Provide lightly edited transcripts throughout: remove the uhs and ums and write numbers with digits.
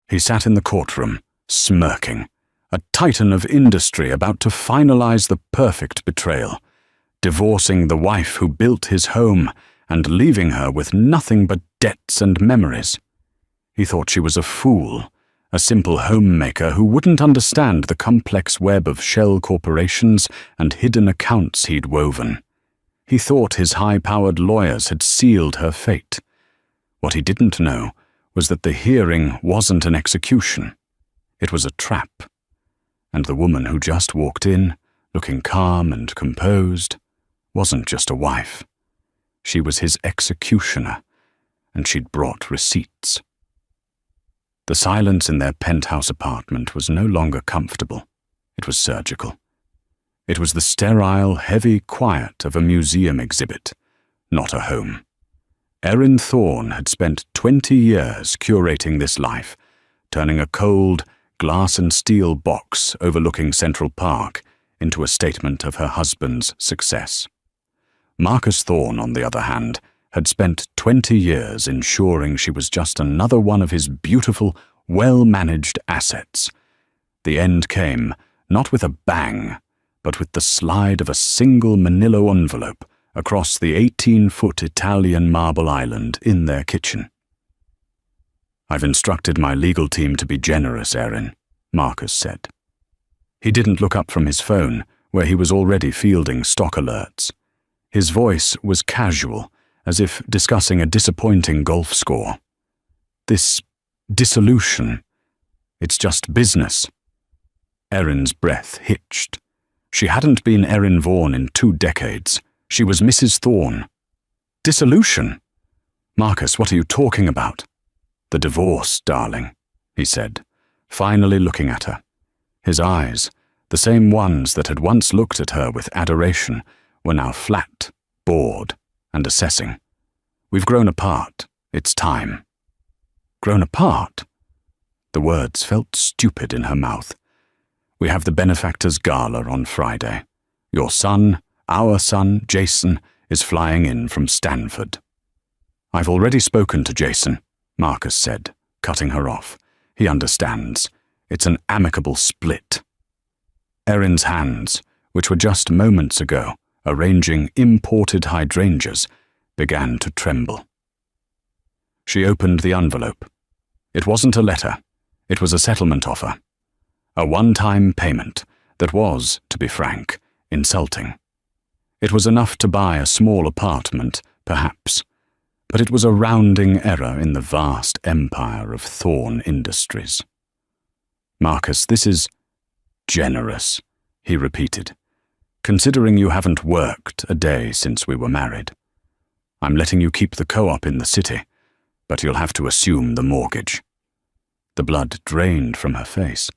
He sat in the courtroom, smirking, a titan of industry about to finalize the perfect betrayal, divorcing the wife who built his home and leaving her with nothing but debts and memories. He thought she was a fool, a simple homemaker who wouldn't understand the complex web of shell corporations and hidden accounts he'd woven. He thought his high-powered lawyers had sealed her fate. What he didn't know was that the hearing wasn't an execution. It was a trap. And the woman who just walked in, looking calm and composed, wasn't just a wife. She was his executioner, and she'd brought receipts. The silence in their penthouse apartment was no longer comfortable. It was surgical. It was the sterile, heavy quiet of a museum exhibit, not a home. Erin Thorne had spent 20 years curating this life, turning a cold, glass and steel box overlooking Central Park into a statement of her husband's success. Marcus Thorne, on the other hand, had spent 20 years ensuring she was just another one of his beautiful, well-managed assets. The end came, not with a bang, but with the slide of a single manila envelope across the 18-foot Italian marble island in their kitchen. "I've instructed my legal team to be generous, Erin," Marcus said. He didn't look up from his phone, where he was already fielding stock alerts. His voice was casual, as if discussing a disappointing golf score. "This dissolution, it's just business." Erin's breath hitched. She hadn't been Erin Vaughan in 2 decades. She was Mrs. Thorne. "Dissolution? Marcus, what are you talking about?" "The divorce, darling," he said, finally looking at her. His eyes, the same ones that had once looked at her with adoration, were now flat, bored, and assessing. "We've grown apart. It's time." "Grown apart?" The words felt stupid in her mouth. "We have the benefactors' gala on Friday. Your son, our son, Jason, is flying in from Stanford." "I've already spoken to Jason," Marcus said, cutting her off. "He understands. It's an amicable split." Erin's hands, which were just moments ago arranging imported hydrangeas, began to tremble. She opened the envelope. It wasn't a letter. It was a settlement offer. A one-time payment that was, to be frank, insulting. It was enough to buy a small apartment, perhaps, but it was a rounding error in the vast empire of Thorne Industries. "Marcus, this is generous," he repeated, "considering you haven't worked a day since we were married. I'm letting you keep the co-op in the city, but you'll have to assume the mortgage." The blood drained from her face.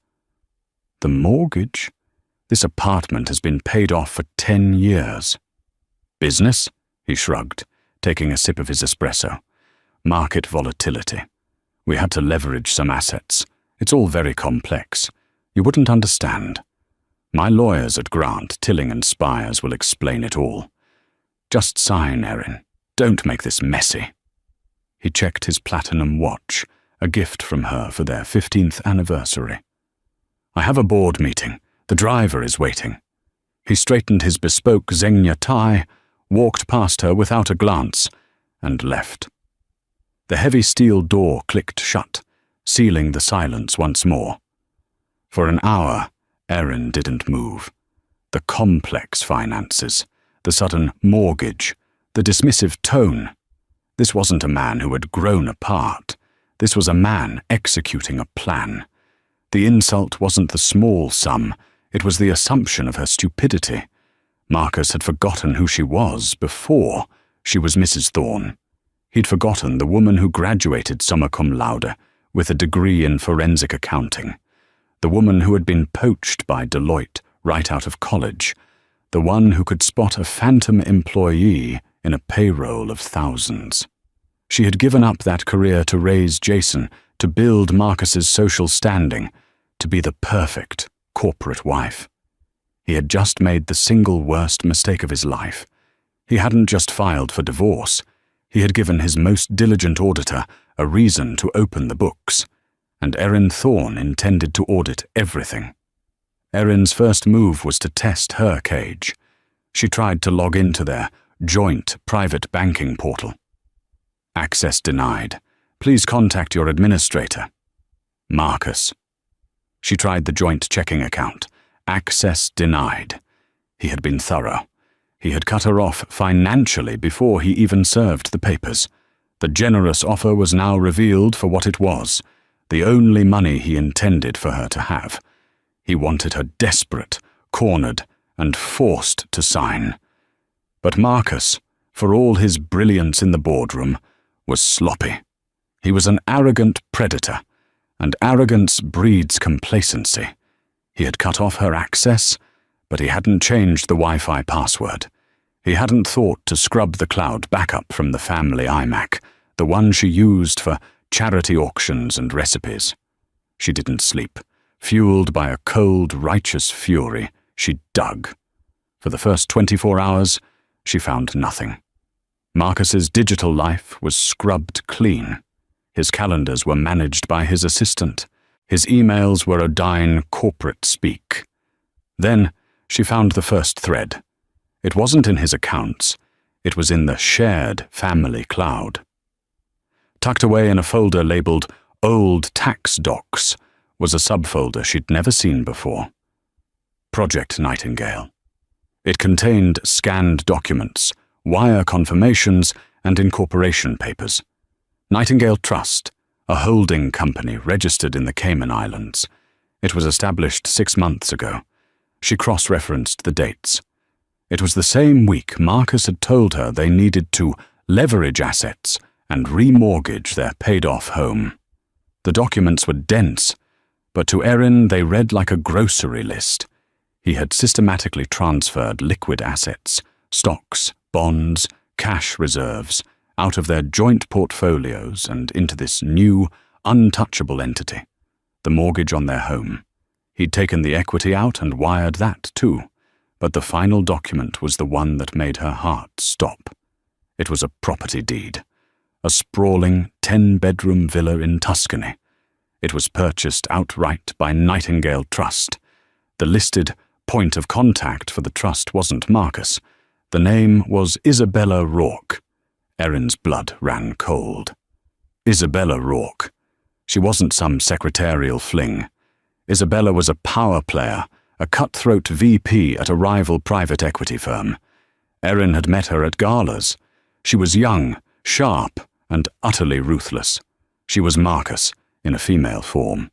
"The mortgage? This apartment has been paid off for 10 years. "Business?" he shrugged, taking a sip of his espresso. "Market volatility. We had to leverage some assets. It's all very complex. You wouldn't understand. My lawyers at Grant, Tilling and Spires will explain it all. Just sign, Erin. Don't make this messy." He checked his platinum watch, a gift from her for their 15th anniversary. "I have a board meeting. The driver is waiting." He straightened his bespoke Zegna tie, walked past her without a glance, and left. The heavy steel door clicked shut, sealing the silence once more. For an hour, Erin didn't move. The complex finances, the sudden mortgage, the dismissive tone. This wasn't a man who had grown apart. This was a man executing a plan. The insult wasn't the small sum, it was the assumption of her stupidity. Marcus had forgotten who she was before she was Mrs. Thorne. He'd forgotten the woman who graduated summa cum laude with a degree in forensic accounting, the woman who had been poached by Deloitte right out of college, the one who could spot a phantom employee in a payroll of thousands. She had given up that career to raise Jason, to build Marcus's social standing, to be the perfect corporate wife. He had just made the single worst mistake of his life. He hadn't just filed for divorce. He had given his most diligent auditor a reason to open the books. and Erin Thorne intended to audit everything. Erin's first move was to test her cage. She tried to log into their joint private banking portal. Access denied. Please contact your administrator. Marcus. She tried the joint checking account. Access denied. He had been thorough. He had cut her off financially before he even served the papers. The generous offer was now revealed for what it was, the only money he intended for her to have. He wanted her desperate, cornered, and forced to sign. But Marcus, for all his brilliance in the boardroom, was sloppy. He was an arrogant predator, and arrogance breeds complacency. He had cut off her access, but he hadn't changed the Wi-Fi password. He hadn't thought to scrub the cloud backup from the family iMac, the one she used for charity auctions and recipes. She didn't sleep. Fueled by a cold, righteous fury, she dug. For the first 24 hours, she found nothing. Marcus's digital life was scrubbed clean. His calendars were managed by his assistant. His emails were Odine corporate speak. Then she found the first thread. It wasn't in his accounts. It was in the shared family cloud. Tucked away in a folder labeled Old Tax Docs was a subfolder she'd never seen before. Project Nightingale. It contained scanned documents, wire confirmations, and incorporation papers. Nightingale Trust, a holding company registered in the Cayman Islands. It was established 6 months ago. She cross-referenced the dates. It was the same week Marcus had told her they needed to leverage assets and remortgage their paid-off home. The documents were dense, but to Erin they read like a grocery list. He had systematically transferred liquid assets, stocks, bonds, cash reserves, out of their joint portfolios and into this new, untouchable entity, the mortgage on their home. He'd taken the equity out and wired that too, but the final document was the one that made her heart stop. It was a property deed, a sprawling 10-bedroom villa in Tuscany. It was purchased outright by Nightingale Trust. The listed point of contact for the trust wasn't Marcus. The name was Isabella Rourke. Erin's blood ran cold. Isabella Rourke. She wasn't some secretarial fling. Isabella was a power player, a cutthroat VP at a rival private equity firm. Erin had met her at galas. She was young, sharp, and utterly ruthless. She was Marcus, in a female form.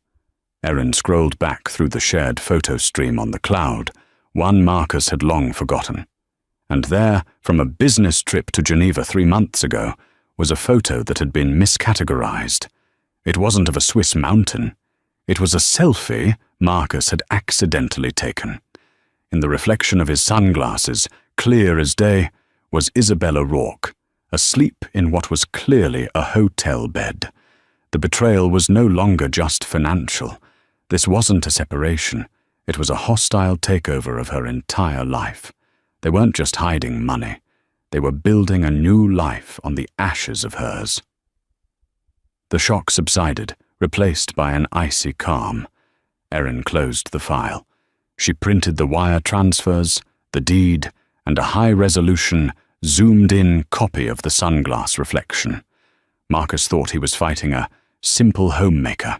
Erin scrolled back through the shared photo stream on the cloud, one Marcus had long forgotten. And there, from a business trip to Geneva 3 months ago, was a photo that had been miscategorized. It wasn't of a Swiss mountain. It was a selfie Marcus had accidentally taken. In the reflection of his sunglasses, clear as day, was Isabella Rourke, asleep in what was clearly a hotel bed. The betrayal was no longer just financial. This wasn't a separation. It was a hostile takeover of her entire life. They weren't just hiding money. They were building a new life on the ashes of hers. The shock subsided, replaced by an icy calm. Erin closed the file. She printed the wire transfers, the deed, and a high-resolution, zoomed-in copy of the sunglass reflection. Marcus thought he was fighting a simple homemaker.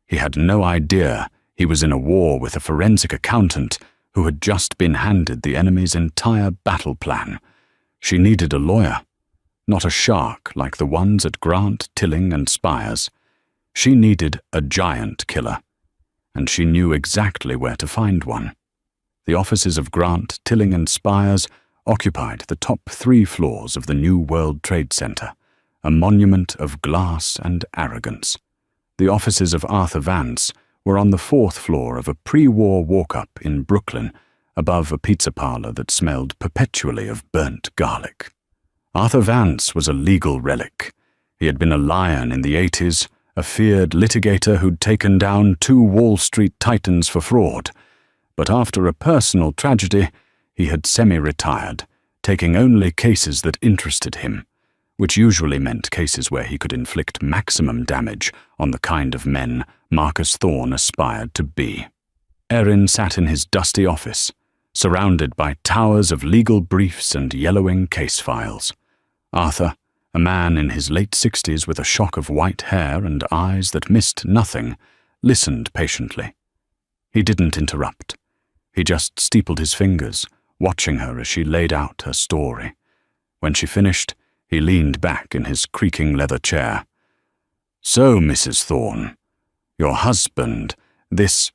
He had no idea he was in a war with a forensic accountant who had just been handed the enemy's entire battle plan. She needed a lawyer, not a shark like the ones at Grant, Tilling, and Spires. She needed a giant killer, and she knew exactly where to find one. The offices of Grant, Tilling, and Spires occupied the top 3 floors of the New World Trade Center, a monument of glass and arrogance. The offices of Arthur Vance were on the 4th floor of a pre-war walk-up in Brooklyn, above a pizza parlor that smelled perpetually of burnt garlic. Arthur Vance was a legal relic. He had been a lion in the 80s, a feared litigator who'd taken down 2 Wall Street titans for fraud. But after a personal tragedy, he had semi-retired, taking only cases that interested him. which usually meant cases where he could inflict maximum damage on the kind of men Marcus Thorne aspired to be. Erin sat in his dusty office, surrounded by towers of legal briefs and yellowing case files. Arthur, a man in his late 60s with a shock of white hair and eyes that missed nothing, listened patiently. He didn't interrupt. He just steepled his fingers, watching her as she laid out her story. When she finished, he leaned back in his creaking leather chair. "So, Mrs. Thorne, your husband, this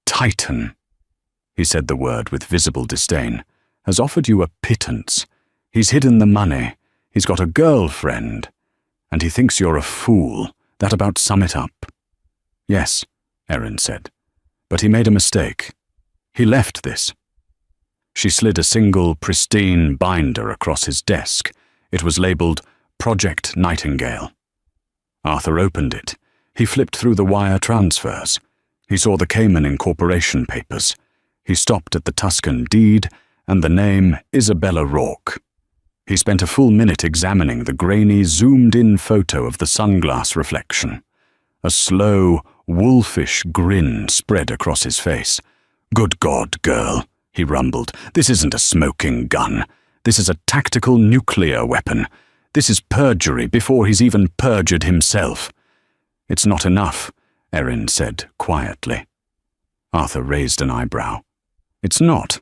Titan," he said the word with visible disdain, "has offered you a pittance. He's hidden the money. He's got a girlfriend. And he thinks you're a fool. That about sum it up." "Yes," Erin said. "But he made a mistake. He left this." She slid a single, pristine binder across his desk. It was labeled Project Nightingale. Arthur opened it. He flipped through the wire transfers. He saw the Cayman Incorporation papers. He stopped at the Tuscan deed and the name Isabella Rourke. He spent a full minute examining the grainy, zoomed-in photo of the sunglass reflection. A slow, wolfish grin spread across his face. "Good God, girl," he rumbled. "This isn't a smoking gun. This is a tactical nuclear weapon. This is perjury before he's even perjured himself." "It's not enough," Erin said quietly. Arthur raised an eyebrow. "It's not.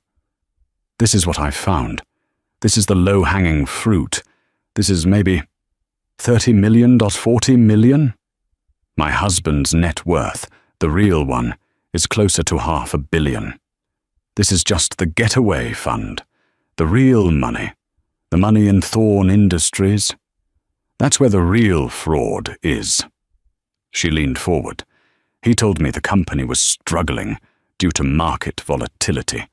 This is what I've found. This is the low-hanging fruit. This is maybe 30 million, 40 million? My husband's net worth, the real one, is closer to $500 million. This is just the getaway fund, the real money, the money in Thorne Industries. That's where the real fraud is." She leaned forward. "He told me the company was struggling due to market volatility.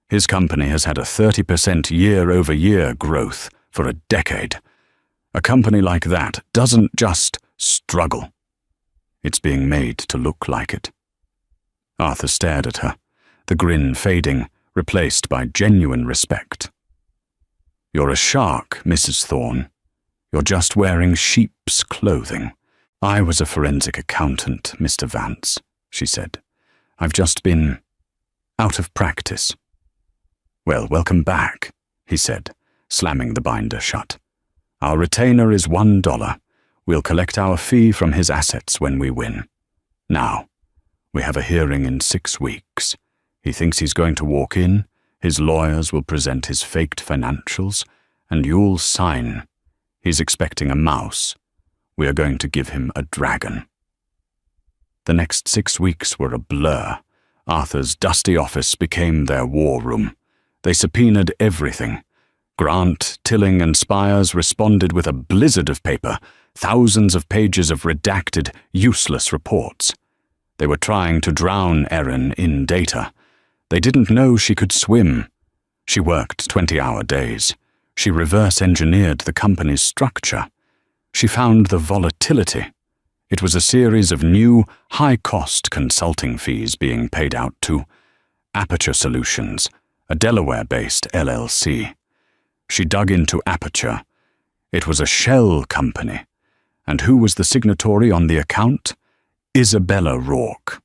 His company has had a 30% year-over-year growth for a decade. A company like that doesn't just struggle. It's being made to look like it." Arthur stared at her, the grin fading, replaced by genuine respect. "You're a shark, Mrs. Thorne. You're just wearing sheep's clothing. I was a forensic accountant, Mr. Vance," she said. "I've just been out of practice." "Well, welcome back," he said, slamming the binder shut. "Our retainer is $1. We'll collect our fee from his assets when we win. Now, we have a hearing in 6 weeks. He thinks he's going to walk in, his lawyers will present his faked financials, and you'll sign. He's expecting a mouse. We are going to give him a dragon." The next 6 weeks were a blur. Arthur's dusty office became their war room. They subpoenaed everything. Grant, Tilling, and Spires responded with a blizzard of paper, thousands of pages of redacted, useless reports. They were trying to drown Erin in data. They didn't know she could swim. She worked 20-hour days. She reverse-engineered the company's structure. She found the volatility. It was a series of new, high-cost consulting fees being paid out to Aperture Solutions, a Delaware-based LLC. She dug into Aperture. It was a shell company. And who was the signatory on the account? Isabella Rourke.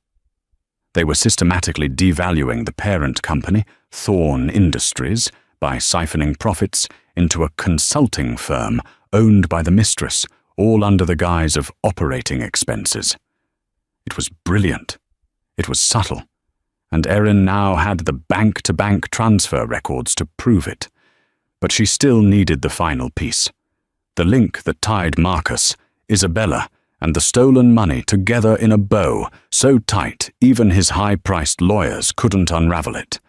They were systematically devaluing the parent company, Thorne Industries, by siphoning profits into a consulting firm owned by the mistress, all under the guise of operating expenses. It was brilliant. It was subtle. And Erin now had the bank-to-bank transfer records to prove it. But she still needed the final piece. The link that tied Marcus, Isabella, and the stolen money together in a bow, so tight even his high-priced lawyers couldn't unravel it.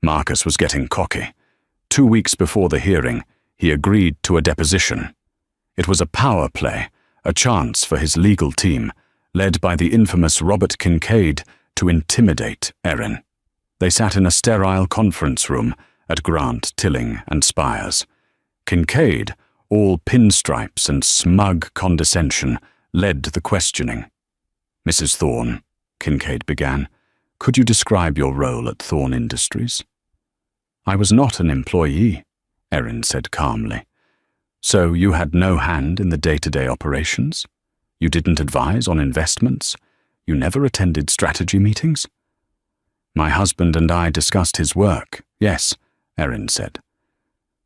Marcus was getting cocky. 2 weeks before the hearing, he agreed to a deposition. It was a power play, a chance for his legal team, led by the infamous Robert Kincaid, to intimidate Erin. They sat in a sterile conference room at Grant, Tilling, and Spires. Kincaid, all pinstripes and smug condescension, led the questioning. "Mrs. Thorne," Kincaid began, "could you describe your role at Thorne Industries?" "I was not an employee," Erin said calmly. So you had no hand in the day-to-day operations? You didn't advise on investments? You never attended strategy meetings? My husband and I discussed his work, yes, Erin said.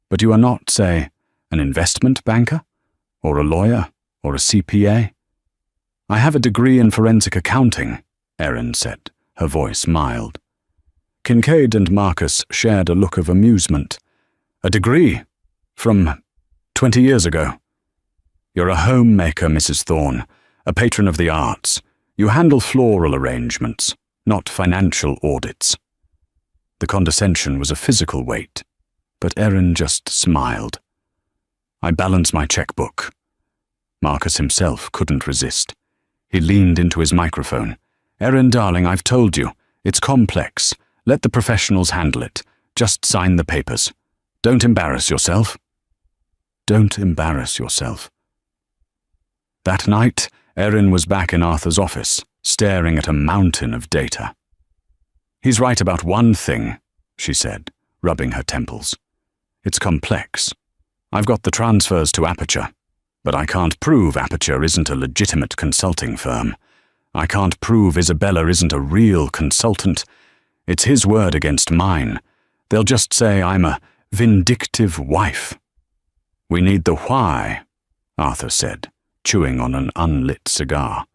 But you are not, say, an investment banker? Or a lawyer? Or a CPA? I have a degree in forensic accounting, Erin said, her voice mild. Kincaid and Marcus shared a look of amusement. A degree? From 20 years ago. You're a homemaker, Mrs. Thorne, a patron of the arts. You handle floral arrangements, not financial audits. The condescension was a physical weight, but Erin just smiled. I balance my checkbook. Marcus himself couldn't resist. He leaned into his microphone. Erin, darling, I've told you. It's complex. Let the professionals handle it. Just sign the papers. Don't embarrass yourself. Don't embarrass yourself. That night, Erin was back in Arthur's office, staring at a mountain of data. He's right about one thing, she said, rubbing her temples. It's complex. I've got the transfers to Aperture, but I can't prove Aperture isn't a legitimate consulting firm. I can't prove Isabella isn't a real consultant. It's his word against mine. They'll just say I'm a vindictive wife. We need the why, Arthur said, chewing on an unlit cigar.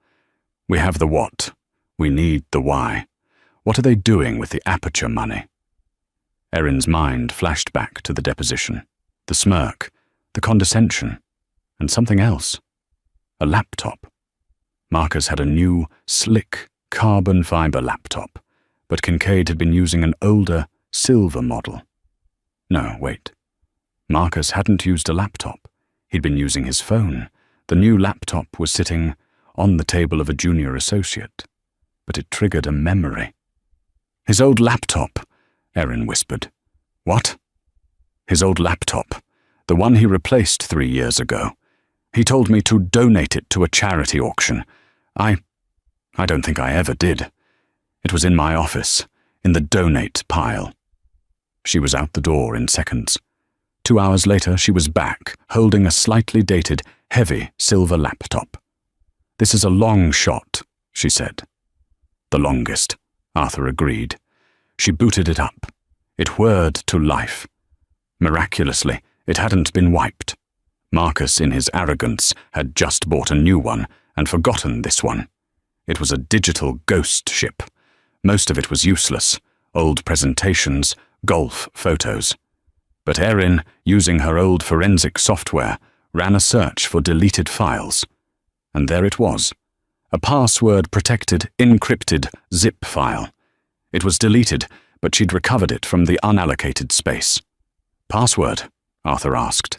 We have the what. We need the why. What are they doing with the Aperture money? Erin's mind flashed back to the deposition, the smirk, the condescension, and something else. A laptop. Marcus had a new, slick, carbon fiber laptop, but Kincaid had been using an older, silver model. No, wait. Marcus hadn't used a laptop. He'd been using his phone. The new laptop was sitting on the table of a junior associate, but it triggered a memory. His old laptop, Erin whispered. What? His old laptop, the one he replaced 3 years ago. He told me to donate it to a charity auction. I don't think I ever did. It was in my office, in the donate pile. She was out the door in seconds. 2 hours later, she was back, holding a slightly dated, heavy silver laptop. This is a long shot, she said. The longest, Arthur agreed. She booted it up. It whirred to life. Miraculously, it hadn't been wiped. Marcus, in his arrogance, had just bought a new one and forgotten this one. It was a digital ghost ship. Most of it was useless, old presentations, golf photos. But Erin, using her old forensic software, ran a search for deleted files. And there it was, a password-protected, encrypted zip file. It was deleted, but she'd recovered it from the unallocated space. Password? Arthur asked.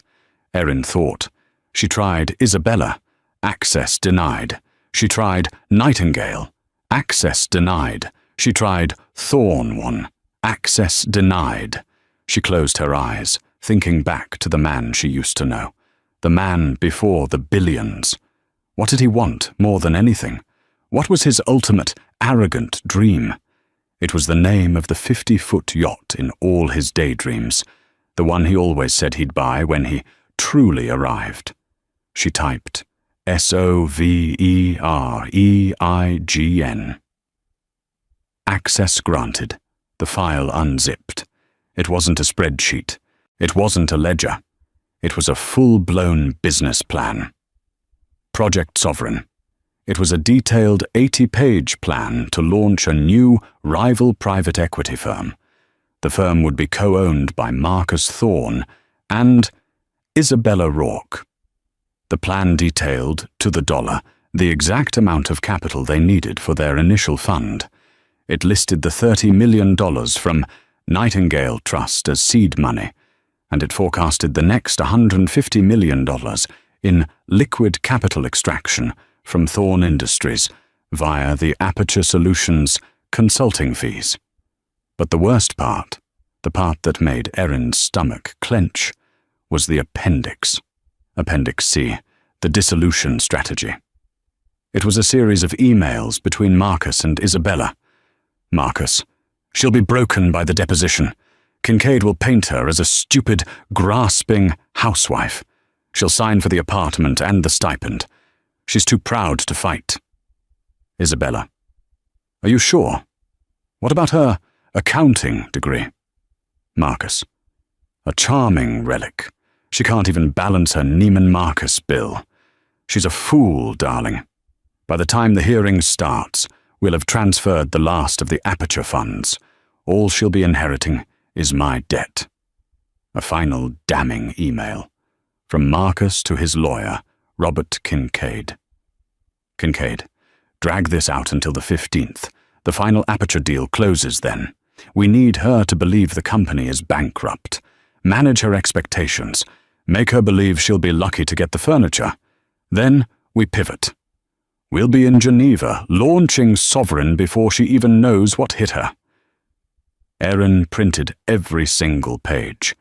Erin thought. She tried Isabella. Access denied. She tried Nightingale. Access denied. She tried Thorne. Access denied. She closed her eyes, thinking back to the man she used to know. The man before the billions. What did he want more than anything? What was his ultimate, arrogant dream? It was the name of the 50-foot yacht in all his daydreams, the one he always said he'd buy when he truly arrived. She typed, SOVEREIGN. Access granted. The file unzipped. It wasn't a spreadsheet. It wasn't a ledger. It was a full-blown business plan. Project Sovereign. It was a detailed 80-page plan to launch a new rival private equity firm. The firm would be co-owned by Marcus Thorne and Isabella Rourke. The plan detailed, to the dollar, the exact amount of capital they needed for their initial fund. It listed the $30 million from Nightingale Trust as seed money, and it forecasted the next $150 million in liquid capital extraction from Thorne Industries via the Aperture Solutions consulting fees. But the worst part, the part that made Erin's stomach clench, was the appendix. Appendix C, the dissolution strategy. It was a series of emails between Marcus and Isabella. Marcus, she'll be broken by the deposition. Kincaid will paint her as a stupid, grasping housewife. She'll sign for the apartment and the stipend. She's too proud to fight. Isabella. Are you sure? What about her accounting degree? Marcus. A charming relic. She can't even balance her Neiman Marcus bill. She's a fool, darling. By the time the hearing starts, we'll have transferred the last of the Aperture funds. All she'll be inheriting is my debt. A final damning email. From Marcus to his lawyer, Robert Kincaid. Kincaid, drag this out until the 15th. The final Aperture deal closes then. We need her to believe the company is bankrupt. Manage her expectations. Make her believe she'll be lucky to get the furniture. Then we pivot. We'll be in Geneva, launching Sovereign before she even knows what hit her. Erin printed every single page.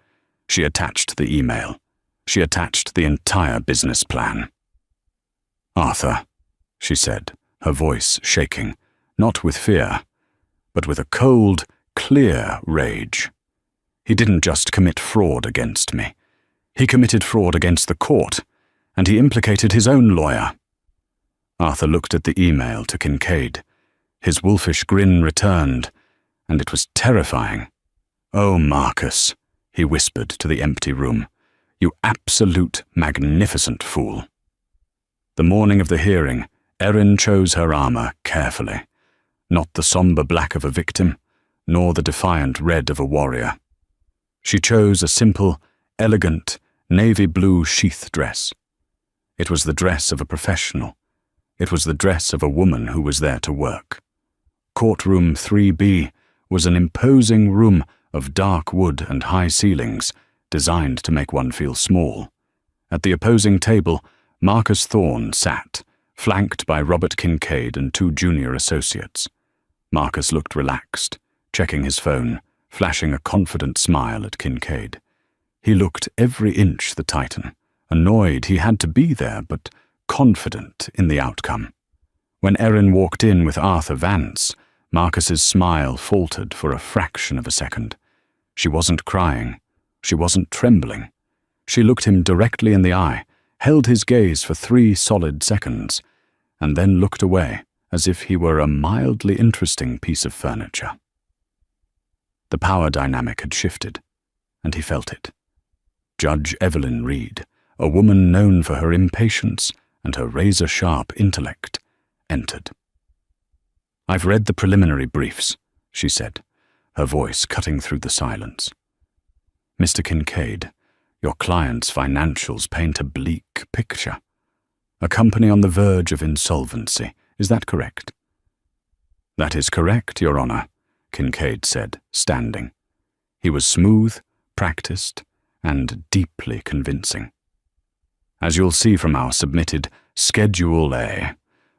She attached the email. She attached the entire business plan. Arthur, she said, her voice shaking, not with fear, but with a cold, clear rage. He didn't just commit fraud against me. He committed fraud against the court, and he implicated his own lawyer. Arthur looked at the email to Kincaid. His wolfish grin returned, and it was terrifying. "Oh, Marcus," he whispered to the empty room, "you absolute magnificent fool." The morning of the hearing, Erin chose her armor carefully. Not the somber black of a victim, nor the defiant red of a warrior. She chose a simple, elegant, navy blue sheath dress. It was the dress of a professional. It was the dress of a woman who was there to work. Courtroom 3B was an imposing room of dark wood and high ceilings, designed to make one feel small. At the opposing table, Marcus Thorne sat, flanked by Robert Kincaid and 2 junior associates. Marcus looked relaxed, checking his phone, flashing a confident smile at Kincaid. He looked every inch the Titan, annoyed he had to be there, but confident in the outcome. When Erin walked in with Arthur Vance, Marcus's smile faltered for a fraction of a second. She wasn't crying. She wasn't trembling. She looked him directly in the eye, held his gaze for 3 solid seconds, and then looked away as if he were a mildly interesting piece of furniture. The power dynamic had shifted, and he felt it. Judge Evelyn Reed, a woman known for her impatience and her razor-sharp intellect, entered. "I've read the preliminary briefs," she said, her voice cutting through the silence. "Mr. Kincaid, your client's financials paint a bleak picture. A company on the verge of insolvency, is that correct?" "That is correct, Your Honor," Kincaid said, standing. He was smooth, practiced, and deeply convincing. "As you'll see from our submitted Schedule A,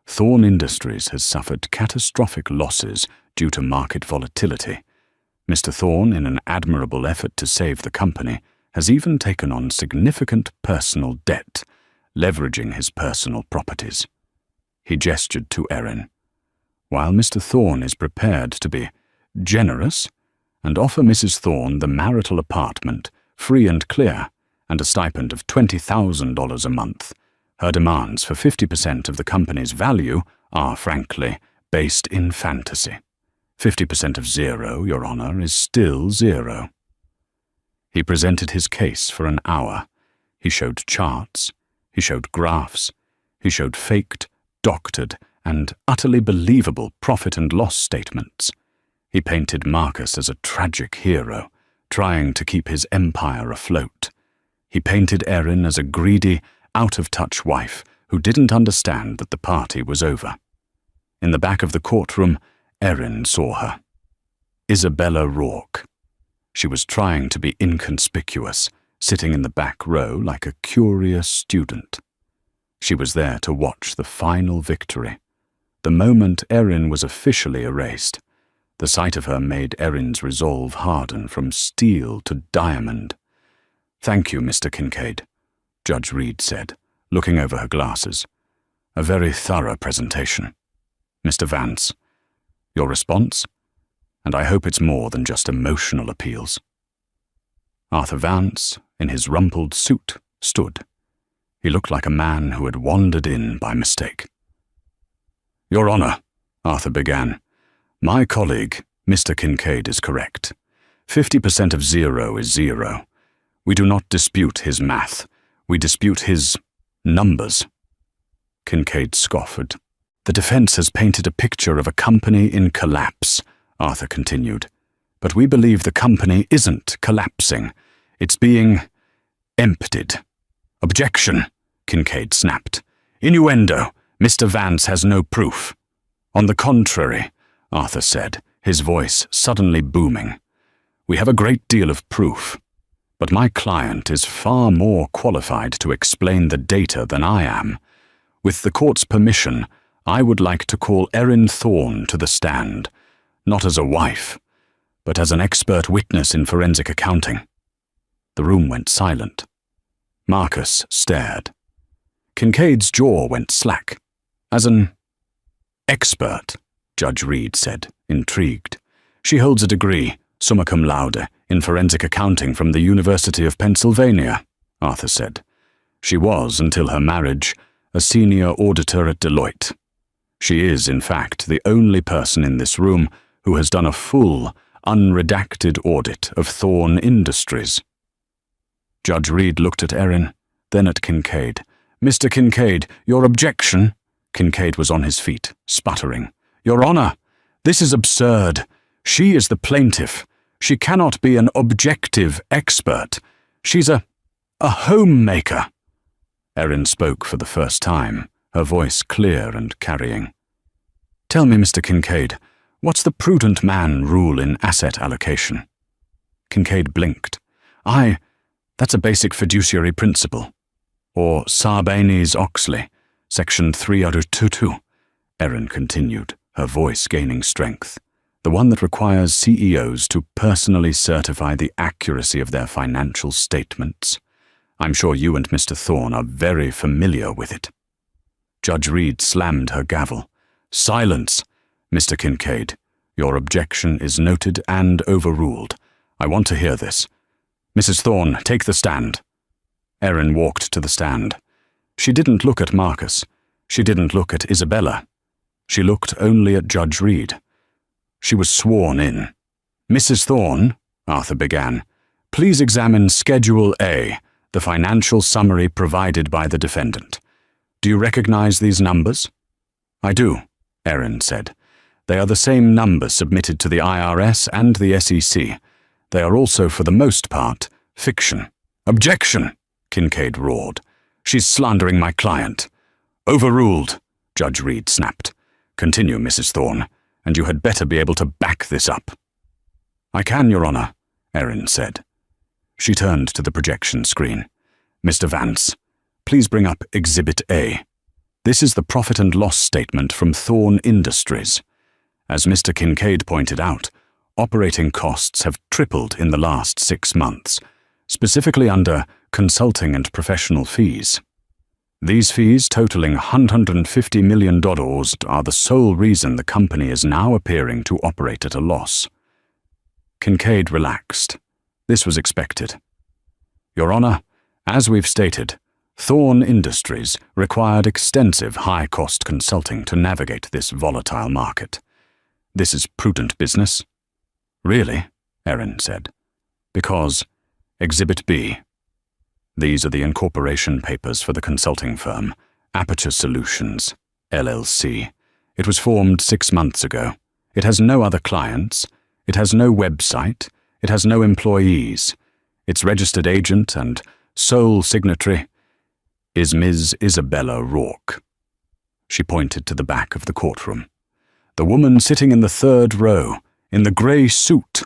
Thorne Industries has suffered catastrophic losses due to market volatility. Mr. Thorne, in an admirable effort to save the company, has even taken on significant personal debt, leveraging his personal properties." He gestured to Erin. "While Mr. Thorne is prepared to be generous and offer Mrs. Thorne the marital apartment, free and clear, and a stipend of $20,000 a month, her demands for 50% of the company's value are, frankly, based in fantasy. 50% of 0, Your Honor, is still 0. He presented his case for an hour. He showed charts. He showed graphs. He showed faked, doctored, and utterly believable profit and loss statements. He painted Marcus as a tragic hero, trying to keep his empire afloat. He painted Erin as a greedy, out-of-touch wife who didn't understand that the party was over. In the back of the courtroom, Erin saw her. Isabella Rourke. She was trying to be inconspicuous, sitting in the back row like a curious student. She was there to watch the final victory. The moment Erin was officially erased, the sight of her made Erin's resolve harden from steel to diamond. "Thank you, Mr. Kincaid," Judge Reed said, looking over her glasses. "A very thorough presentation. Mr. Vance, your response? And I hope it's more than just emotional appeals." Arthur Vance, in his rumpled suit, stood. He looked like a man who had wandered in by mistake. "Your Honor," Arthur began, "my colleague, Mr. Kincaid, is correct. 50% of 0 is 0. We do not dispute his math. We dispute his numbers." Kincaid scoffed. "The defense has painted a picture of a company in collapse," Arthur continued. "But we believe the company isn't collapsing. It's being emptied." "Objection," Kincaid snapped. "Innuendo. Mr. Vance has no proof." "On the contrary," Arthur said, his voice suddenly booming. "We have a great deal of proof. But my client is far more qualified to explain the data than I am. With the court's permission, I would like to call Erin Thorne to the stand, not as a wife, but as an expert witness in forensic accounting." The room went silent. Marcus stared. Kincaid's jaw went slack. "As an expert," Judge Reed said, intrigued. "She holds a degree, summa cum laude, in forensic accounting from the University of Pennsylvania," Arthur said. "She was, until her marriage, a senior auditor at Deloitte. She is, in fact, the only person in this room who has done a full, unredacted audit of Thorne Industries." Judge Reed looked at Erin, then at Kincaid. "Mr. Kincaid, your objection?" Kincaid was on his feet, sputtering. "Your Honor, this is absurd. She is the plaintiff. She cannot be an objective expert. She's a homemaker." Erin spoke for the first time, her voice clear and carrying. "Tell me, Mr. Kincaid, what's the prudent man rule in asset allocation?" Kincaid blinked. That's a basic fiduciary principle. Or Sarbanes-Oxley, Section 3022, Erin continued, her voice gaining strength. "The one that requires CEOs to personally certify the accuracy of their financial statements. I'm sure you and Mr. Thorne are very familiar with it." Judge Reed slammed her gavel. "Silence, Mr. Kincaid. Your objection is noted and overruled. I want to hear this. Mrs. Thorne, take the stand." Erin walked to the stand. She didn't look at Marcus. She didn't look at Isabella. She looked only at Judge Reed. She was sworn in. "Mrs. Thorne," Arthur began, "please examine Schedule A, the financial summary provided by the defendant. Do you recognize these numbers?" "I do," Erin said. "They are the same numbers submitted to the IRS and the SEC. They are also, for the most part, fiction." "Objection!" Kincaid roared. "She's slandering my client." "Overruled," Judge Reed snapped. "Continue, Mrs. Thorne, and you had better be able to back this up." "I can, Your Honor," Erin said. She turned to the projection screen. "Mr. Vance, please bring up Exhibit A. This is the profit and loss statement from Thorne Industries. As Mr. Kincaid pointed out, operating costs have tripled in the last 6 months, specifically under consulting and professional fees. These fees, totaling $150 million, are the sole reason the company is now appearing to operate at a loss." Kincaid relaxed. This was expected. "Your Honor, as we've stated, Thorne Industries required extensive high-cost consulting to navigate this volatile market. This is prudent business." "Really?" Erin said. "Because Exhibit B. These are the incorporation papers for the consulting firm, Aperture Solutions, LLC. It was formed 6 months ago. It has no other clients. It has no website. It has no employees. Its registered agent and sole signatory is Ms. Isabella Rourke." She pointed to the back of the courtroom. "The woman sitting in the 3rd row, in the grey suit."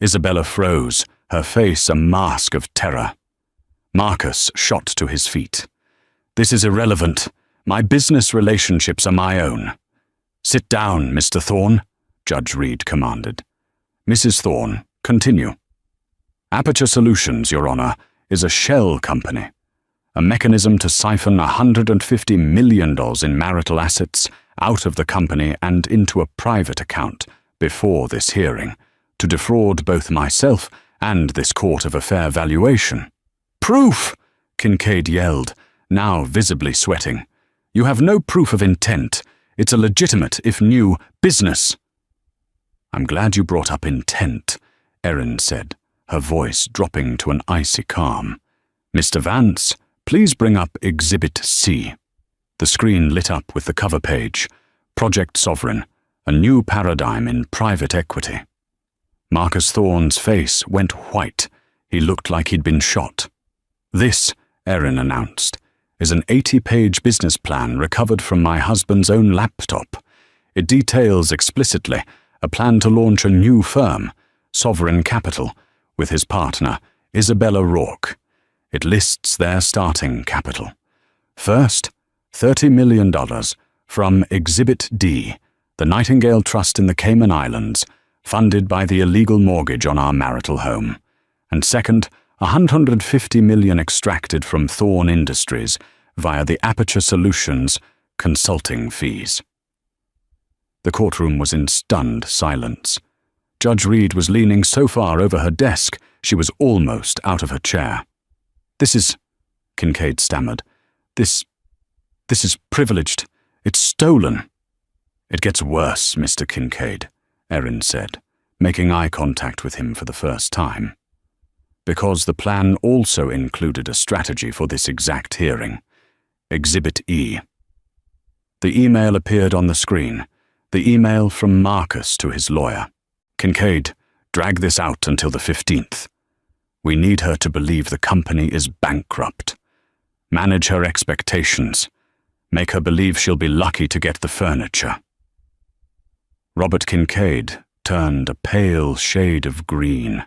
Isabella froze, her face a mask of terror. Marcus shot to his feet. "This is irrelevant. My business relationships are my own." "Sit down, Mr. Thorne," Judge Reed commanded. "Mrs. Thorne, continue." "Aperture Solutions, Your Honor, is a shell company. A mechanism to siphon $150 million in marital assets out of the company and into a private account before this hearing, to defraud both myself and this court of a fair valuation." "Proof!" Kincaid yelled, now visibly sweating. "You have no proof of intent. It's a legitimate, if new, business." "I'm glad you brought up intent," Erin said, her voice dropping to an icy calm. "Mr. Vance, please bring up Exhibit C." The screen lit up with the cover page, Project Sovereign, a new paradigm in private equity. Marcus Thorne's face went white. He looked like he'd been shot. "This," Erin announced, "is an 80-page business plan recovered from my husband's own laptop. It details explicitly a plan to launch a new firm, Sovereign Capital, with his partner, Isabella Rourke. It lists their starting capital. First, $30 million from Exhibit D, the Nightingale Trust in the Cayman Islands, funded by the illegal mortgage on our marital home. And second, $150 million extracted from Thorne Industries via the Aperture Solutions consulting fees." The courtroom was in stunned silence. Judge Reed was leaning so far over her desk she was almost out of her chair. "This is," Kincaid stammered, This is privileged. It's stolen." "It gets worse, Mr. Kincaid," Erin said, making eye contact with him for the first time. "Because the plan also included a strategy for this exact hearing. Exhibit E." The email appeared on the screen, the email from Marcus to his lawyer. "Kincaid, drag this out until the 15th. We need her to believe the company is bankrupt. Manage her expectations. Make her believe she'll be lucky to get the furniture." Robert Kincaid turned a pale shade of green.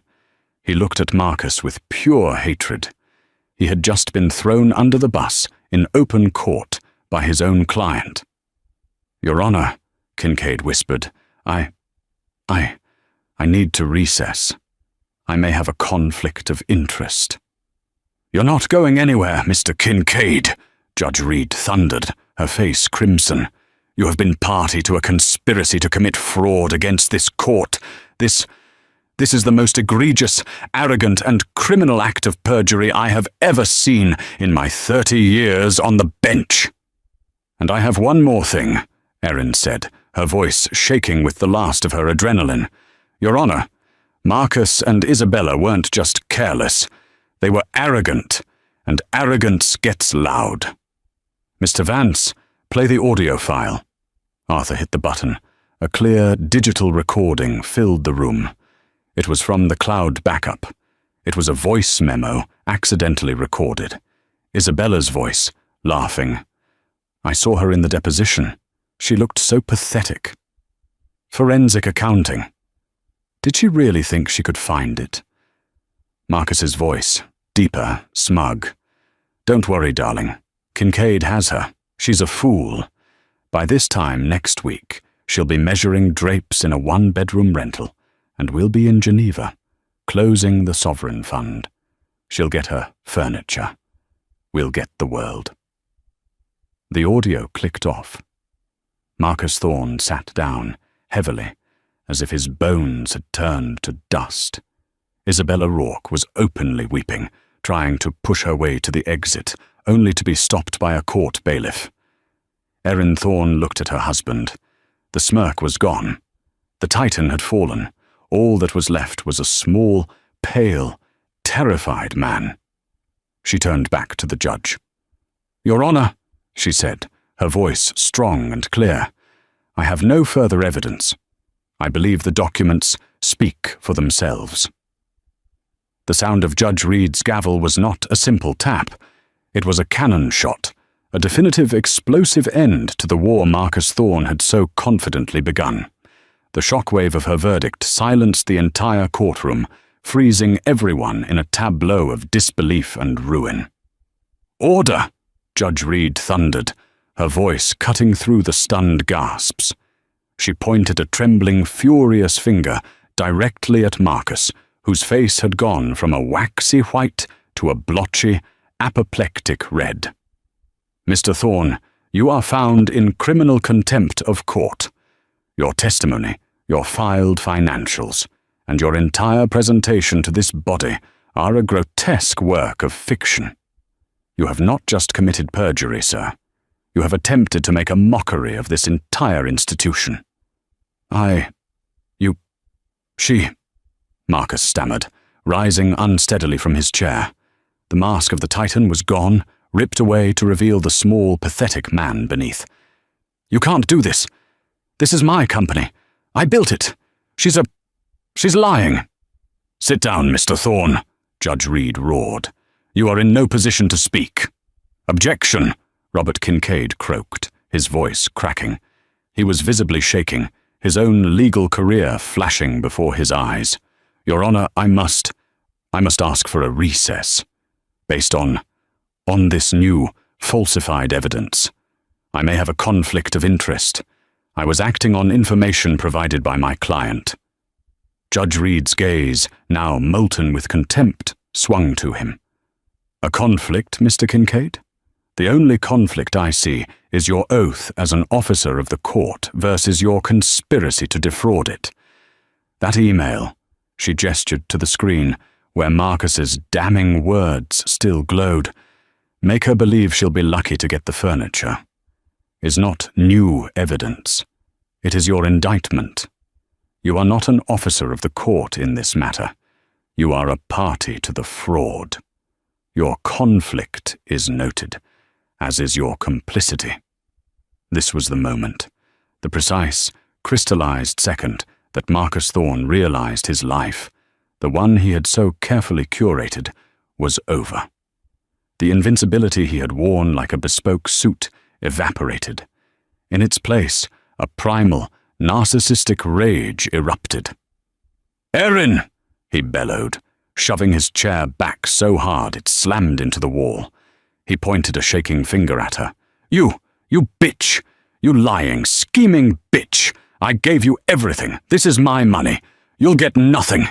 He looked at Marcus with pure hatred. He had just been thrown under the bus in open court by his own client. "Your Honor," Kincaid whispered, I need to recess. I may have a conflict of interest." "You're not going anywhere, Mr. Kincaid," Judge Reed thundered, her face crimson. "You have been party to a conspiracy to commit fraud against this court. This is the most egregious, arrogant, and criminal act of perjury I have ever seen in my 30 years on the bench." "And I have one more thing," Erin said, her voice shaking with the last of her adrenaline. "Your Honor, Marcus and Isabella weren't just careless. They were arrogant, and arrogance gets loud. Mr. Vance, play the audio file." Arthur hit the button. A clear digital recording filled the room. It was from the cloud backup. It was a voice memo accidentally recorded. Isabella's voice, laughing. "I saw her in the deposition. She looked so pathetic. Forensic accounting. Did she really think she could find it?" Marcus's voice, deeper, smug. "Don't worry, darling. Kincaid has her. She's a fool. By this time next week, she'll be measuring drapes in a one-bedroom rental, and we'll be in Geneva, closing the Sovereign Fund. She'll get her furniture. We'll get the world." The audio clicked off. Marcus Thorne sat down, heavily, as if his bones had turned to dust. Isabella Rourke was openly weeping, trying to push her way to the exit, only to be stopped by a court bailiff. Erin Thorne looked at her husband. The smirk was gone. The Titan had fallen. All that was left was a small, pale, terrified man. She turned back to the judge. "Your Honor," she said, her voice strong and clear, "I have no further evidence. I believe the documents speak for themselves." The sound of Judge Reed's gavel was not a simple tap. It was a cannon shot, a definitive explosive end to the war Marcus Thorne had so confidently begun. The shockwave of her verdict silenced the entire courtroom, freezing everyone in a tableau of disbelief and ruin. "Order!" Judge Reed thundered, her voice cutting through the stunned gasps. She pointed a trembling, furious finger directly at Marcus, whose face had gone from a waxy white to a blotchy, apoplectic red. "Mr. Thorne, you are found in criminal contempt of court. Your testimony, your filed financials, and your entire presentation to this body are a grotesque work of fiction." You have not just committed perjury, sir. You have attempted to make a mockery of this entire institution. She, Marcus stammered, rising unsteadily from his chair. The mask of the Titan was gone, ripped away to reveal the small, pathetic man beneath. You can't do this. This is my company. I built it. She's lying. Sit down, Mr. Thorne, Judge Reed roared. You are in no position to speak. Objection, Robert Kincaid croaked, his voice cracking. He was visibly shaking, his own legal career flashing before his eyes. Your Honor, I must ask for a recess. Based on this new, falsified evidence. I may have a conflict of interest. I was acting on information provided by my client. Judge Reed's gaze, now molten with contempt, swung to him. A conflict, Mr. Kincaid? The only conflict I see is your oath as an officer of the court versus your conspiracy to defraud it. That email, she gestured to the screen, where Marcus's damning words still glowed, make her believe she'll be lucky to get the furniture, is not new evidence. It is your indictment. You are not an officer of the court in this matter. You are a party to the fraud. Your conflict is noted, as is your complicity. This was the moment, the precise, crystallized second that Marcus Thorne realized his life, the one he had so carefully curated, was over. The invincibility he had worn like a bespoke suit evaporated. In its place, a primal, narcissistic rage erupted. "Erin!" he bellowed, shoving his chair back so hard it slammed into the wall. He pointed a shaking finger at her. You bitch! You lying, scheming bitch! I gave you everything. This is my money. You'll get nothing.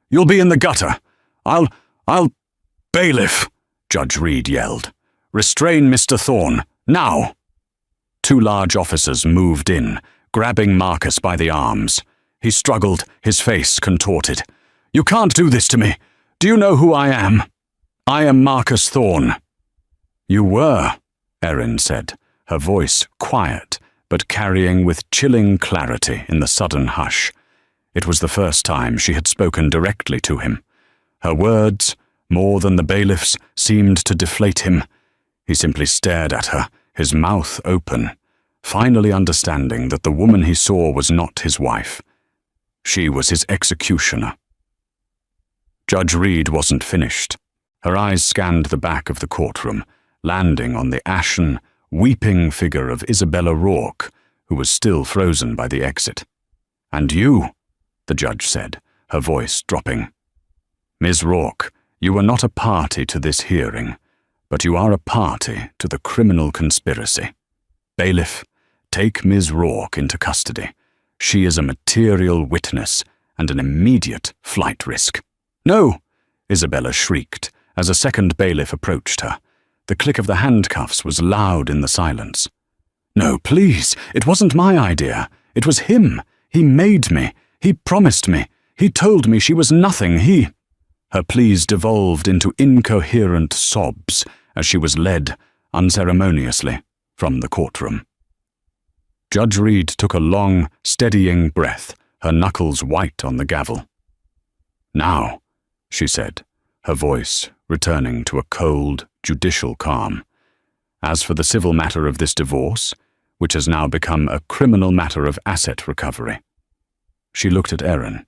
You'll be in the gutter. I'll... Bailiff!" Judge Reed yelled. "Restrain Mr. Thorne, now!" Two large officers moved in, grabbing Marcus by the arms. He struggled, his face contorted. "You can't do this to me. Do you know who I am? I am Marcus Thorne." "You were," Erin said, her voice quiet, but carrying with chilling clarity in the sudden hush. It was the first time she had spoken directly to him. Her words, more than the bailiff's, seemed to deflate him. He simply stared at her, his mouth open, finally understanding that the woman he saw was not his wife. She was his executioner. Judge Reed wasn't finished. Her eyes scanned the back of the courtroom, landing on the ashen, weeping figure of Isabella Rourke, who was still frozen by the exit. "And you," the judge said, her voice dropping. "Ms. Rourke, you were not a party to this hearing, but you are a party to the criminal conspiracy. Bailiff, take Ms. Rourke into custody. She is a material witness and an immediate flight risk." "No!" Isabella shrieked as a second bailiff approached her. The click of the handcuffs was loud in the silence. "No, please, it wasn't my idea. It was him. He made me. He promised me. He told me she was nothing. Her pleas devolved into incoherent sobs as she was led, unceremoniously, from the courtroom. Judge Reed took a long, steadying breath, her knuckles white on the gavel. "Now," she said, her voice returning to a cold, judicial calm. "As for the civil matter of this divorce, which has now become a criminal matter of asset recovery." She looked at Erin,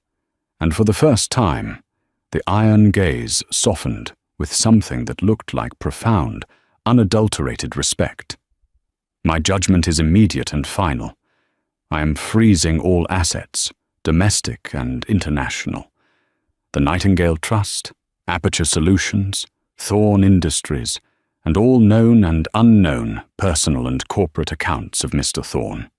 and for the first time, the iron gaze softened with something that looked like profound, unadulterated respect. "My judgment is immediate and final. I am freezing all assets, domestic and international. The Nightingale Trust, Aperture Solutions, Thorne Industries, and all known and unknown personal and corporate accounts of Mr. Thorne.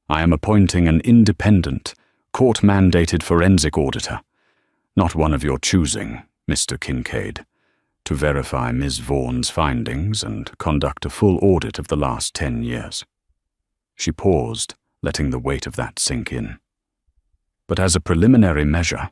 I am appointing an independent, court-mandated forensic auditor, not one of your choosing, Mr. Kincaid, to verify Ms. Vaughan's findings and conduct a full audit of the last 10 years. She paused, letting the weight of that sink in. "But as a preliminary measure,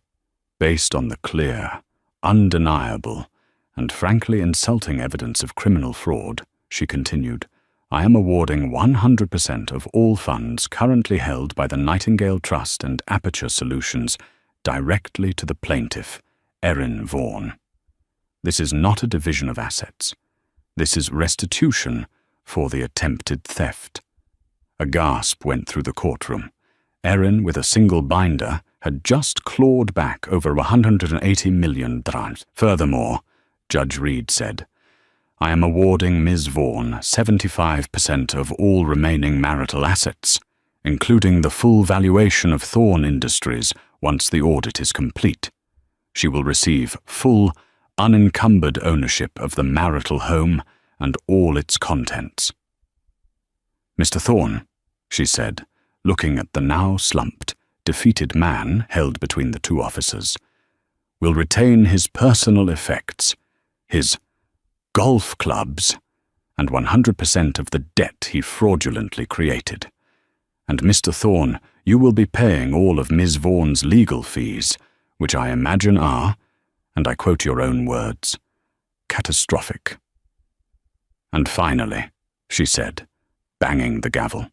based on the clear, undeniable, and frankly insulting evidence of criminal fraud, she continued, I am awarding 100% of all funds currently held by the Nightingale Trust and Aperture Solutions directly to the plaintiff, Erin Vaughan. This is not a division of assets. This is restitution for the attempted theft. A gasp went through the courtroom. Erin, with a single binder, had just clawed back over 180 million dirhams. Furthermore, Judge Reed said, I am awarding Ms. Vaughan 75% of all remaining marital assets, including the full valuation of Thorn Industries once the audit is complete. She will receive full, unencumbered ownership of the marital home and all its contents. Mr. Thorn, she said, looking at the now slumped, defeated man held between the two officers, will retain his personal effects, his golf clubs, and 100% of the debt he fraudulently created. And Mr. Thorn, you will be paying all of Ms. Vaughan's legal fees, which I imagine are, and I quote your own words, catastrophic. And finally, she said, banging the gavel,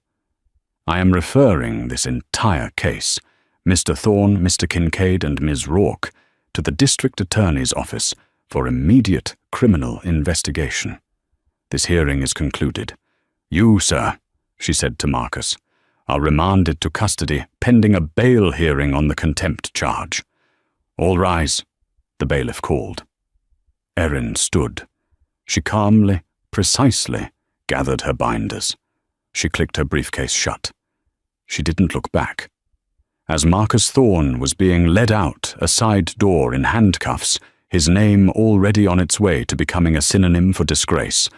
I am referring this entire case, Mr. Thorn, Mr. Kincaid, and Ms. Rourke, to the District Attorney's Office for immediate criminal investigation. This hearing is concluded. You, sir, she said to Marcus, are remanded to custody pending a bail hearing on the contempt charge. All rise, the bailiff called. Erin stood. She calmly, precisely, gathered her binders. She clicked her briefcase shut. She didn't look back. As Marcus Thorn was being led out a side door in handcuffs, his name already on its way to becoming a synonym for disgrace,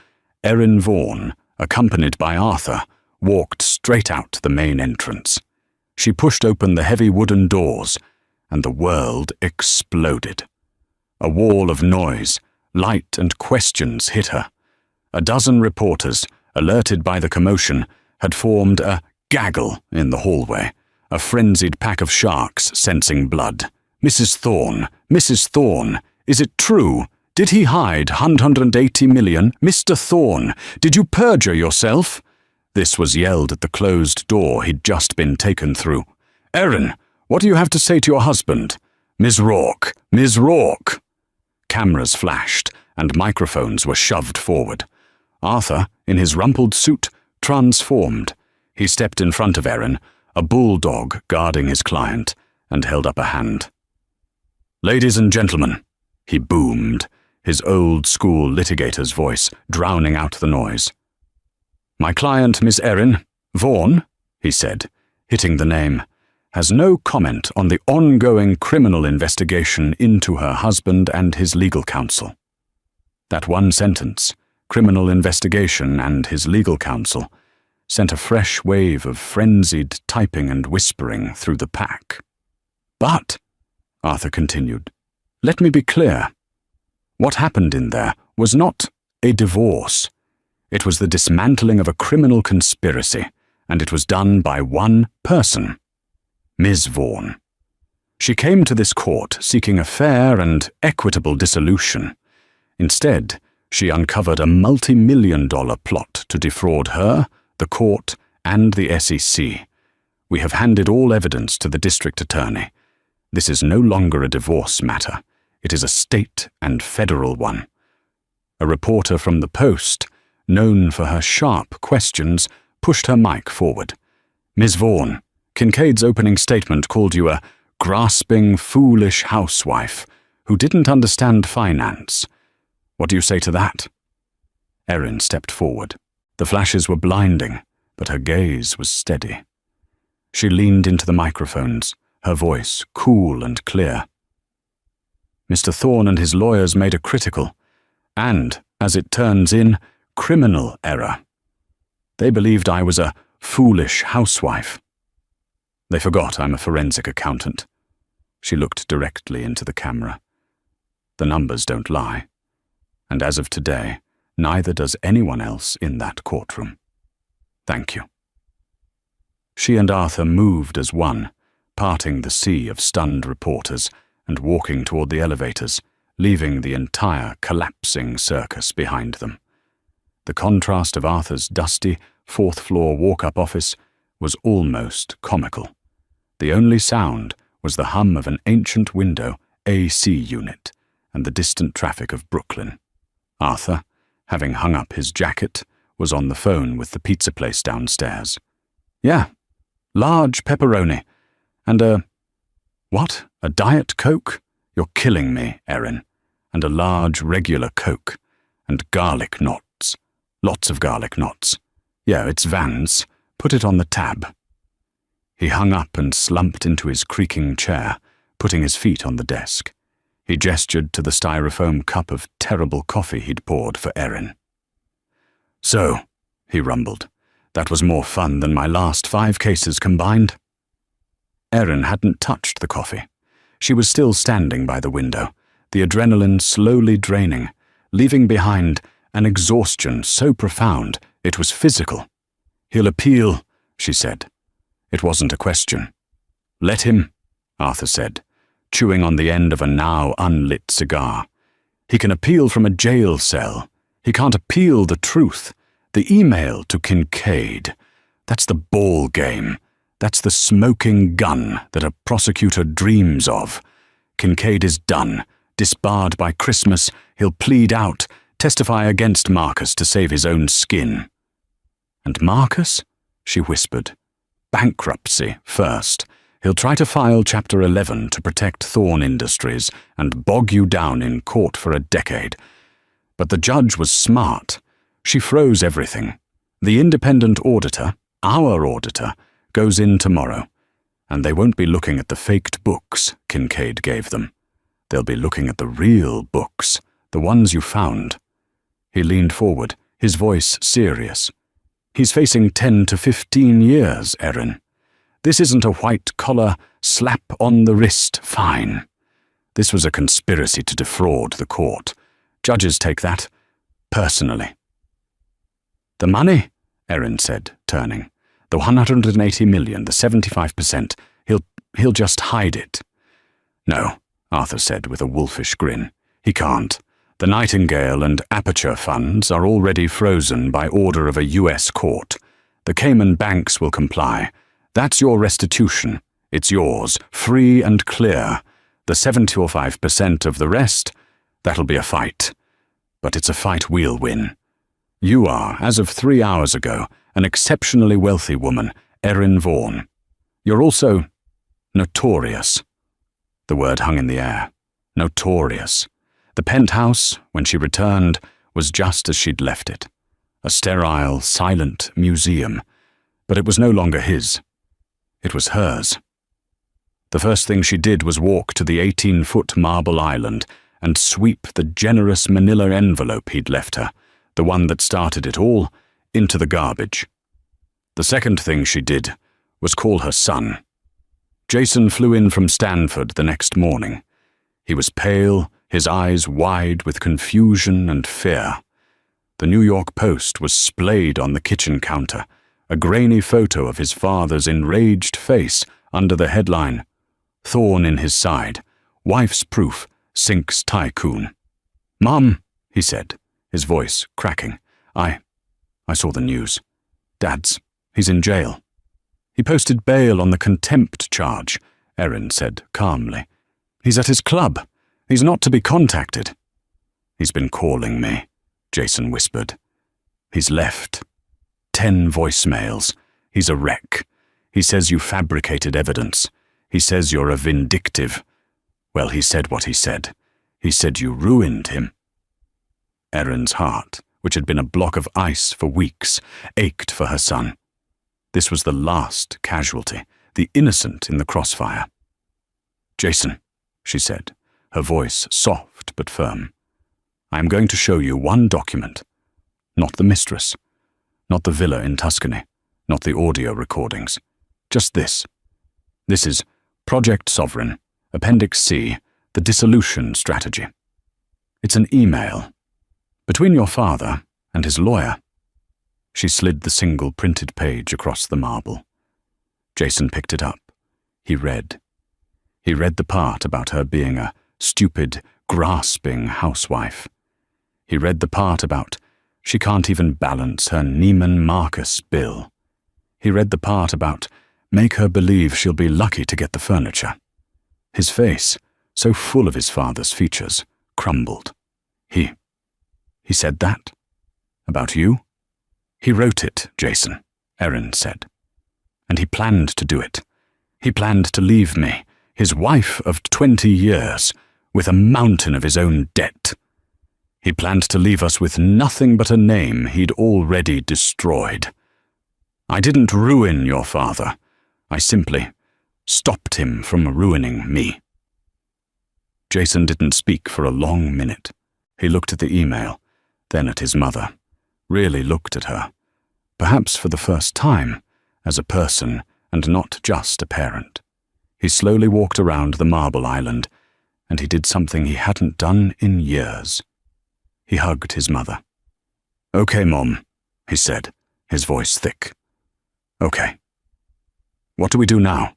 Erin Vaughan, accompanied by Arthur, walked straight out the main entrance. She pushed open the heavy wooden doors, and the world exploded. A wall of noise, light, and questions hit her. A dozen reporters, alerted by the commotion, had formed a gaggle in the hallway, a frenzied pack of sharks sensing blood. Mrs. Thorn, is it true? Did he hide 180 million? Mr. Thorn, did you perjure yourself? This was yelled at the closed door he'd just been taken through. Erin, what do you have to say to your husband? Ms. Rourke! Cameras flashed, and microphones were shoved forward. Arthur, in his rumpled suit, transformed. He stepped in front of Erin, a bulldog guarding his client, and held up a hand. Ladies and gentlemen, he boomed, his old-school litigator's voice drowning out the noise. My client, Miss Erin Vaughan, he said, hitting the name, has no comment on the ongoing criminal investigation into her husband and his legal counsel. That one sentence, criminal investigation and his legal counsel, sent a fresh wave of frenzied typing and whispering through the pack. But, Arthur continued, let me be clear. What happened in there was not a divorce. It was the dismantling of a criminal conspiracy, and it was done by one person, Ms. Vaughan. She came to this court seeking a fair and equitable dissolution. Instead, she uncovered a multi-million-dollar plot to defraud her, the court, and the SEC. We have handed all evidence to the district attorney. This is no longer a divorce matter. It is a state and federal one. A reporter from the Post, known for her sharp questions, pushed her mic forward. Ms. Vaughan, Kincaid's opening statement called you a grasping, foolish housewife who didn't understand finance. What do you say to that? Erin stepped forward. The flashes were blinding, but her gaze was steady. She leaned into the microphones, her voice cool and clear. Mr. Thorn and his lawyers made a critical, and, as it turns in, criminal error. They believed I was a foolish housewife. They forgot I'm a forensic accountant. She looked directly into the camera. The numbers don't lie. And as of today, neither does anyone else in that courtroom. Thank you. She and Arthur moved as one, parting the sea of stunned reporters and walking toward the elevators, leaving the entire collapsing circus behind them. The contrast of Arthur's dusty, fourth-floor walk-up office was almost comical. The only sound was the hum of an ancient window AC unit and the distant traffic of Brooklyn. Arthur, having hung up his jacket, was on the phone with the pizza place downstairs. "Yeah, large pepperoni. And what? A Diet Coke? You're killing me, Erin. And a large regular Coke. And garlic knots. Lots of garlic knots. Yeah, it's Vans. Put it on the tab." He hung up and slumped into his creaking chair, putting his feet on the desk. He gestured to the styrofoam cup of terrible coffee he'd poured for Erin. "So," he rumbled, "that was more fun than my last 5 cases combined." Erin hadn't touched the coffee. She was still standing by the window, the adrenaline slowly draining, leaving behind an exhaustion so profound it was physical. "He'll appeal," she said. It wasn't a question. "Let him," Arthur said, chewing on the end of a now unlit cigar. "He can appeal from a jail cell. He can't appeal the truth. The email to Kincaid. That's the ball game. That's the smoking gun that a prosecutor dreams of. Kincaid is done. Disbarred by Christmas, he'll plead out, testify against Marcus to save his own skin." "And Marcus?" she whispered. "Bankruptcy first. He'll try to file Chapter 11 to protect Thorn Industries and bog you down in court for a decade. But the judge was smart. She froze everything. The independent auditor, our auditor, goes in tomorrow, and they won't be looking at the faked books Kincaid gave them. They'll be looking at the real books, the ones you found." He leaned forward, his voice serious. "He's facing 10 to 15 years, Erin. This isn't a white-collar, slap-on-the-wrist fine. This was a conspiracy to defraud the court. Judges take that personally." "The money," Erin said, turning. "The 180 million, the 75%. He'll just hide it." "No," Arthur said with a wolfish grin. "He can't. The Nightingale and Aperture funds are already frozen by order of a U.S. court. The Cayman banks will comply. That's your restitution. It's yours, free and clear. The 75% of the rest, that'll be a fight. But it's a fight we'll win. You are, as of 3 hours ago, an exceptionally wealthy woman, Erin Vaughan. You're also notorious." The word hung in the air. Notorious. The penthouse, when she returned, was just as she'd left it. A sterile, silent museum. But it was no longer his. It was hers. The first thing she did was walk to the 18-foot marble island and sweep the generous manila envelope he'd left her, the one that started it all, into the garbage. The second thing she did was call her son. Jason flew in from Stanford the next morning. He was pale, his eyes wide with confusion and fear. The New York Post was splayed on the kitchen counter, a grainy photo of his father's enraged face under the headline, "Thorn in his side. Wife's proof sinks tycoon." "Mom," he said, his voice cracking. I saw the news. He's in jail." "He posted bail on the contempt charge," Erin said calmly. "He's at his club. He's not to be contacted." "He's been calling me," Jason whispered. "He's left. 10 voicemails. He's a wreck. He says you fabricated evidence. He says you're a vindictive. Well, he said what he said. He said you ruined him." Erin's heart, which had been a block of ice for weeks, ached for her son. This was the last casualty, the innocent in the crossfire. "Jason," she said, her voice soft but firm, "I am going to show you one document. Not the mistress, not the villa in Tuscany, not the audio recordings. Just this. This is Project Sovereign, Appendix C, the dissolution strategy. It's an email. Between your father and his lawyer." She slid the single printed page across the marble. Jason picked it up. He read. He read the part about her being a stupid, grasping housewife. He read the part about she can't even balance her Neiman Marcus bill. He read the part about make her believe she'll be lucky to get the furniture. His face, so full of his father's features, crumbled. He said that? About you? He wrote it, Jason, Erin said. And he planned to do it. He planned to leave me, his wife of 20 years, with a mountain of his own debt. He planned to leave us with nothing but a name he'd already destroyed. I didn't ruin your father. I simply stopped him from ruining me. Jason didn't speak for a long minute. He looked at the email, then at his mother, really looked at her, perhaps for the first time, as a person and not just a parent. He slowly walked around the marble island, and he did something he hadn't done in years. He hugged his mother. "Okay, Mom," he said, his voice thick. "Okay. What do we do now?"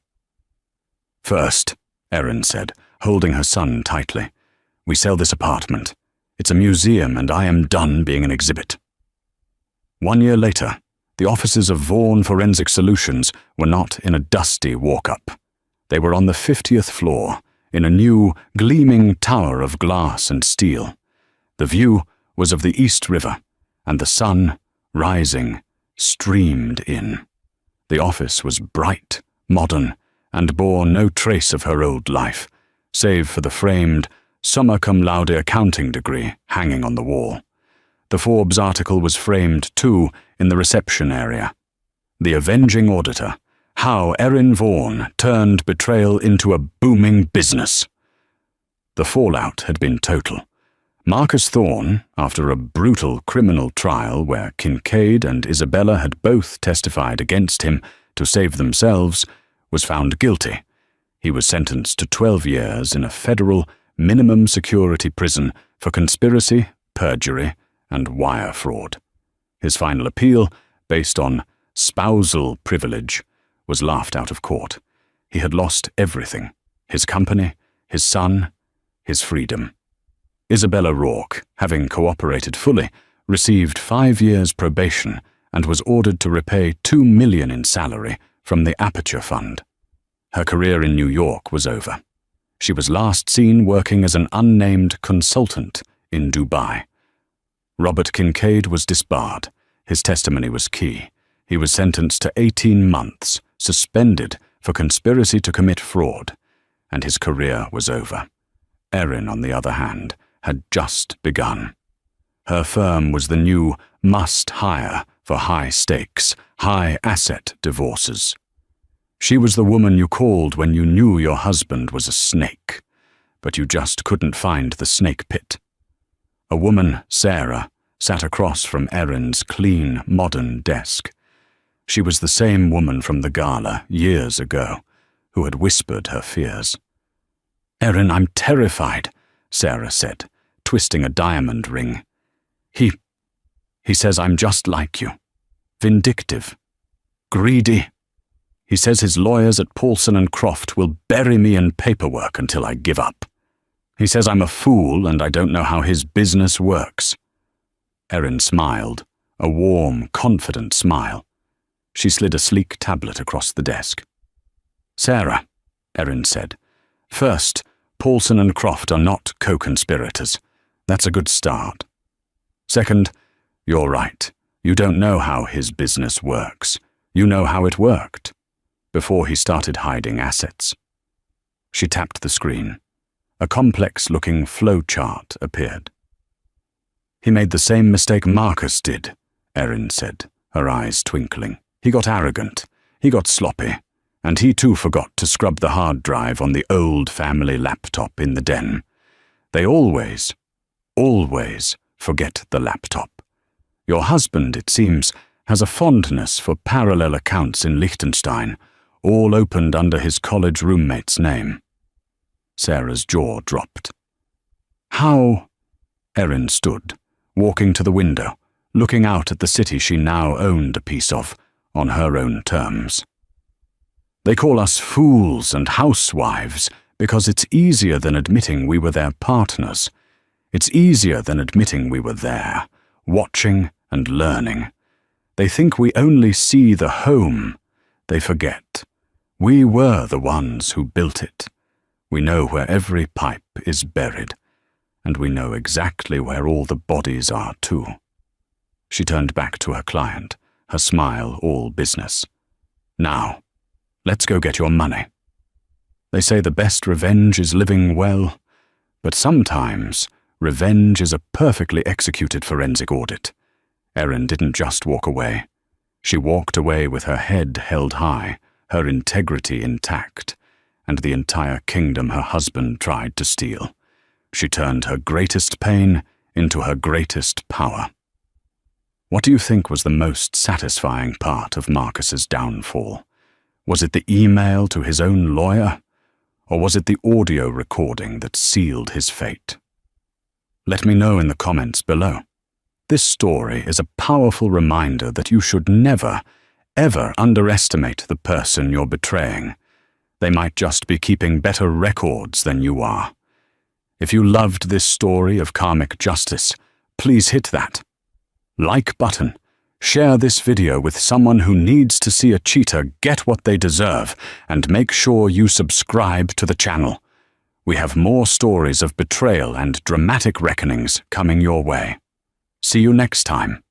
"First," Erin said, holding her son tightly, "we sell this apartment. It's a museum and I am done being an exhibit." 1 year later, the offices of Vaughan Forensic Solutions were not in a dusty walk-up. They were on the 50th floor, in a new, gleaming tower of glass and steel. The view was of the East River, and the sun, rising, streamed in. The office was bright, modern, and bore no trace of her old life, save for the framed, summa cum laude accounting degree hanging on the wall. The Forbes article was framed, too, in the reception area. The Avenging Auditor, How Erin Vaughan Turned Betrayal into a Booming Business. The fallout had been total. Marcus Thorne, after a brutal criminal trial where Kincaid and Isabella had both testified against him to save themselves, was found guilty. He was sentenced to 12 years in a federal minimum security prison for conspiracy, perjury, and wire fraud. His final appeal, based on spousal privilege, was laughed out of court. He had lost everything: his company, his son, his freedom. Isabella Rourke, having cooperated fully, received 5 years probation and was ordered to repay $2 million in salary from the Aperture Fund. Her career in New York was over. She was last seen working as an unnamed consultant in Dubai. Robert Kincaid was disbarred. His testimony was key. He was sentenced to 18 months, suspended for conspiracy to commit fraud, and his career was over. Erin, on the other hand, had just begun. Her firm was the new must-hire for high-stakes, high-asset divorces. She was the woman you called when you knew your husband was a snake, but you just couldn't find the snake pit. A woman, Sarah, sat across from Erin's clean, modern desk. She was the same woman from the gala years ago, who had whispered her fears. "Erin, I'm terrified," Sarah said, twisting a diamond ring. He says I'm just like you. Vindictive. Greedy. He says his lawyers at Paulson & Croft will bury me in paperwork until I give up. He says I'm a fool and I don't know how his business works." Erin smiled, a warm, confident smile. She slid a sleek tablet across the desk. "Sarah," Erin said, "first, Paulson & Croft are not co-conspirators. That's a good start. Second, you're right. You don't know how his business works. You know how it worked, before he started hiding assets." She tapped the screen. A complex-looking flowchart appeared. "He made the same mistake Marcus did," Erin said, her eyes twinkling. "He got arrogant. He got sloppy. And he too forgot to scrub the hard drive on the old family laptop in the den. They always forget the laptop. Your husband, it seems, has a fondness for parallel accounts in Liechtenstein, all opened under his college roommate's name." Sarah's jaw dropped. "How?" Erin stood, walking to the window, looking out at the city she now owned a piece of, on her own terms. "They call us fools and housewives because it's easier than admitting we were their partners. It's easier than admitting we were there, watching and learning. They think we only see the home. They forget. We were the ones who built it. We know where every pipe is buried, and we know exactly where all the bodies are too. She turned back to her client, her smile all business. Now, let's go get your money. They say the best revenge is living well, but sometimes revenge is a perfectly executed forensic audit. Erin didn't just walk away. She walked away with her head held high, her integrity intact, and the entire kingdom her husband tried to steal. She turned her greatest pain into her greatest power. What do you think was the most satisfying part of Marcus's downfall? Was it the email to his own lawyer? Or was it the audio recording that sealed his fate? Let me know in the comments below. This story is a powerful reminder that you should never, ever underestimate the person you're betraying. They might just be keeping better records than you are. If you loved this story of karmic justice, please hit that like button. Share this video with someone who needs to see a cheater get what they deserve, and make sure you subscribe to the channel. We have more stories of betrayal and dramatic reckonings coming your way. See you next time.